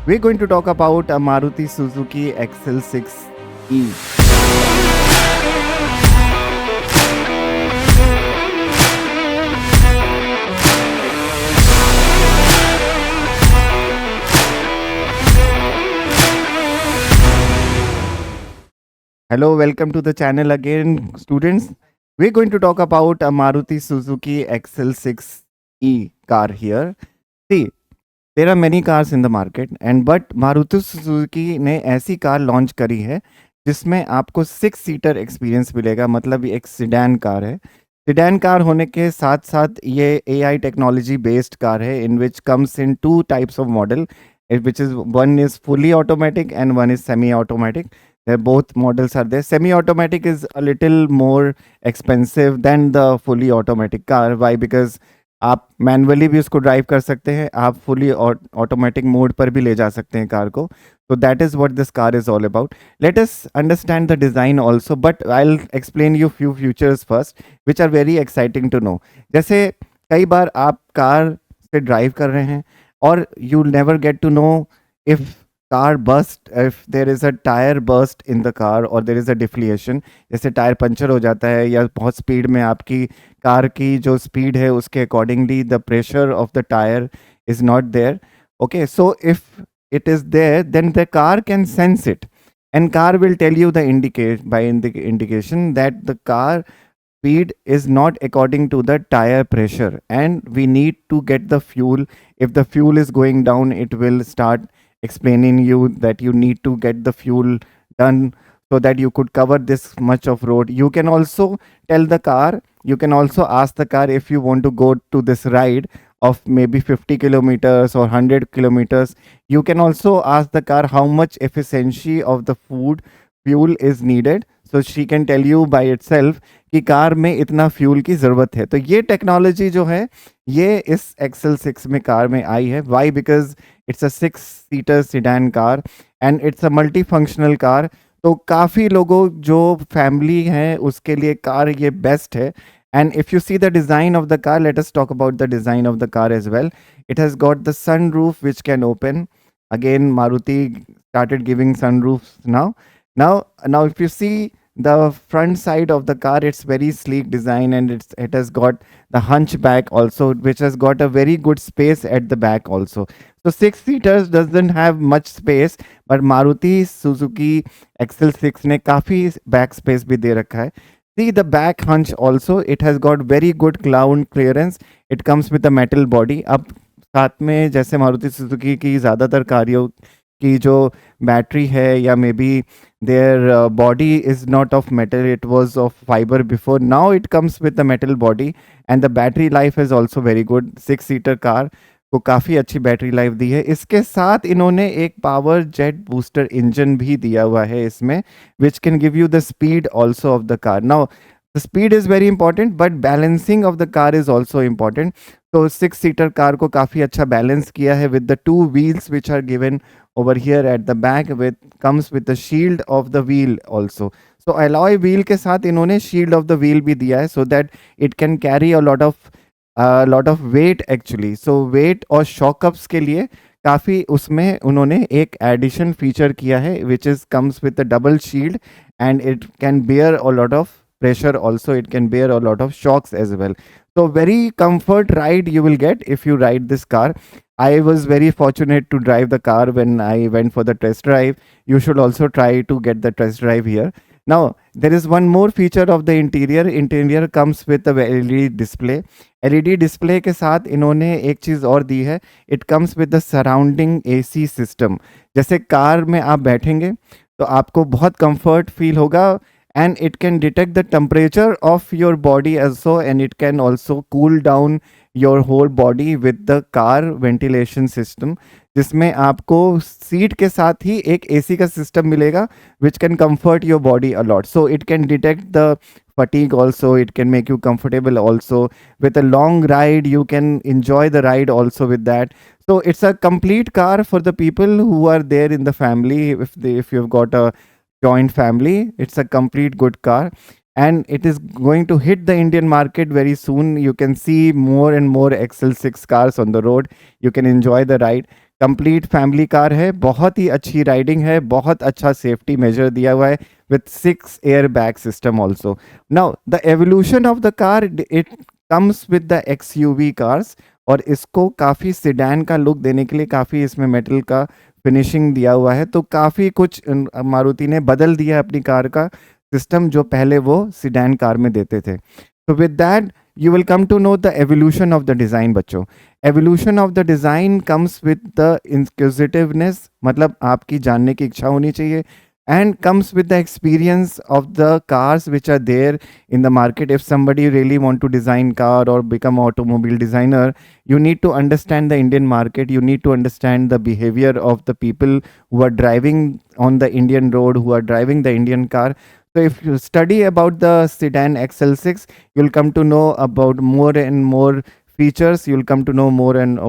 We're going to talk about a Maruti Suzuki XL6E. Hello, welcome to the channel again, students. We're going to talk about a Maruti Suzuki XL6E car here. See, there are many cars in the market and but Maruti Suzuki ने ऐसी car launch करी है जिसमें आपको 6 seater experience मिलेगा, मतलब ये एक सिडैन कार है। सिडैन कार होने के साथ साथ ये AI टेक्नोलॉजी बेस्ड कार है in which comes in two types of model, which is one is fully automatic and one is semi automatic. Both models are there. Semi automatic is a little more expensive than the fully automatic car. Why? Because आप manually भी उसको drive कर सकते हैं, आप fully automatic mode पर भी ले जा सकते हैं कार को। तो that is what this car is all about. Let us understand the design also, but I will explain you few futures first which are very exciting to know. जैसे कई बार आप कार से ड्राइव कर रहे हैं और you never get to know if car burst, if there is a tire burst in the car or there is a deflation, जैसे tyre puncture हो जाता है या बहुत स्पीड में आपकी कार की जो स्पीड है उसके accordingly the pressure of the tyre is not there. Okay, so if it is there, then the car can sense it, and car will tell you the indicate by the indication that the car speed is not according to the tire pressure and we need to get the fuel. If the fuel is going down, it will start explaining you that you need to get the fuel done so that you could cover this much of road. You can also tell the car, you can also ask the car if you want to go to this ride of maybe 50 kilometers or 100 kilometers. You can also ask the car how much efficiency of the fuel is needed, so she can tell you by itself कि car में इतना fuel की ज़रूरत है। तो ये technology जो है ये इस XL6 में कार में आई है। Why? Because it's a 6 seater sedan car and it's a multi functional car. तो काफ़ी लोगों जो फैमिली हैं उसके लिए कार ये बेस्ट है। And if you see the design of the car, let us talk about the design of the car as well. It has got the sun roof which can open. Again, Maruti started giving sunroofs now. Now, if you see the front side of the car, it's very sleek design and it has got the hunchback also, which has got a very good space at the back also. So 6 seaters doesn't have much space, but Maruti Suzuki XL6 ने काफ़ी back space भी दे रखा है। See the back hunch also, it has got very good ground clearance. It comes with a metal body. अब साथ में जैसे Maruti Suzuki की ज़्यादातर कारों की जो बैटरी है या may be their body is not of metal, it was of fibre before, now it comes with the metal body and the battery life is also very good. 6 seater car को काफ़ी अच्छी battery life दी है। इसके साथ इन्होंने एक power jet booster engine भी दिया हुआ है इसमें, which can give you the speed also of the car. Now the speed is very important but balancing of the car is also important. तो 6 सीटर कार को काफ़ी अच्छा बैलेंस किया है with the 2 wheels which are given over here at the back, with comes with the shield of the wheel also. So alloy wheel के साथ इन्होंने shield of the wheel भी दिया है so that it can carry a lot of weight actually. So weight और shockups के लिए काफ़ी उसमें उन्होंने एक एडिशन फीचर किया है which is comes with a double shield and it can bear a lot of pressure also, it can bear a lot of shocks as well. So very comfort ride you will get if you ride this car. I was very fortunate to drive the car when I went for the test drive. You should also try to get the test drive here. Now, there is one more feature of the interior. Interior comes with a LED display. LED display के साथ इन्होंने एक चीज़ और दी है. It comes with the surrounding AC system. जैसे car में आप बैठेंगे तो आपको बहुत comfort feel होगा and it can detect the temperature of your body also, and it can also cool down your whole body with the car ventilation system, जिसमें आपको सीट के साथ ही एक एसी का सिस्टम मिलेगा which can comfort your body a lot. So it can detect the fatigue also, it can make you comfortable also. With a long ride you can enjoy the ride also with that. So it's a complete car for the people who are there in the family. If you've got a joint family, it's a complete good car and it is going to hit the Indian market very soon. You can see more and more XL6 cars on the road. You can enjoy the ride. Complete family car है, बहुत ही अच्छी riding है, बहुत अच्छा safety major दिया हुआ है with 6 airbag system also. Now the evolution of the car, it comes with the XUV cars, और इसको काफ़ी सिडैन का लुक देने के लिए काफ़ी इसमें मेटल का फिनिशिंग दिया हुआ है, तो काफ़ी कुछ मारुति ने बदल दिया है अपनी कार का सिस्टम जो पहले वो सिडैन कार में देते थे. So with that you will come to know the evolution of the design बच्चों. Evolution of the design comes with the inquisitiveness, मतलब आपकी जानने की इच्छा होनी चाहिए, and comes with the experience of the cars which are there in the market. If somebody really want to design car or become automobile designer, you need to understand the Indian market, you need to understand the behavior of the people who are driving on the Indian road, who are driving the Indian car. So if you study about the sedan XL6, you'll come to know about more and more features, you'll come to know more and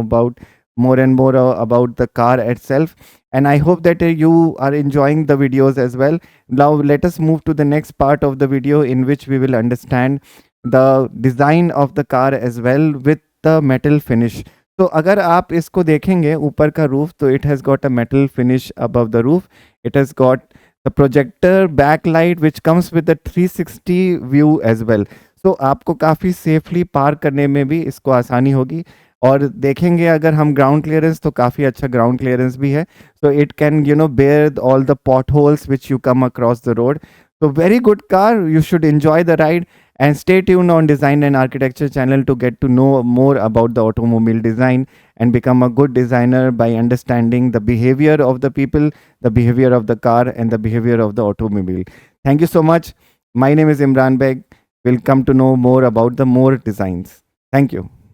more about the car itself. And I hope that you are enjoying the videos as well. Now let us move to the next part of the video in which we will understand the design of the car as well with the metal finish. तो अगर आप इसको देखेंगे ऊपर का roof, तो it has got a metal finish above the roof. It has got the projector backlight which comes with the 360 view as well. So आपको काफ़ी सेफली पार करने में भी इसको आसानी होगी. और देखेंगे अगर हम ग्राउंड क्लियरेंस, तो काफ़ी अच्छा ग्राउंड क्लियरेंस भी है. So it can bear all the potholes which you come across the road. So very good car, you should enjoy the ride and stay tuned on Design and Architecture channel to get to know more about the automobile design and become a good designer by understanding the behavior of the people, the behavior of the car and the behavior of the automobile. Thank you so much. My name is Imran Beg. We'll come to know more about the more designs. Thank you.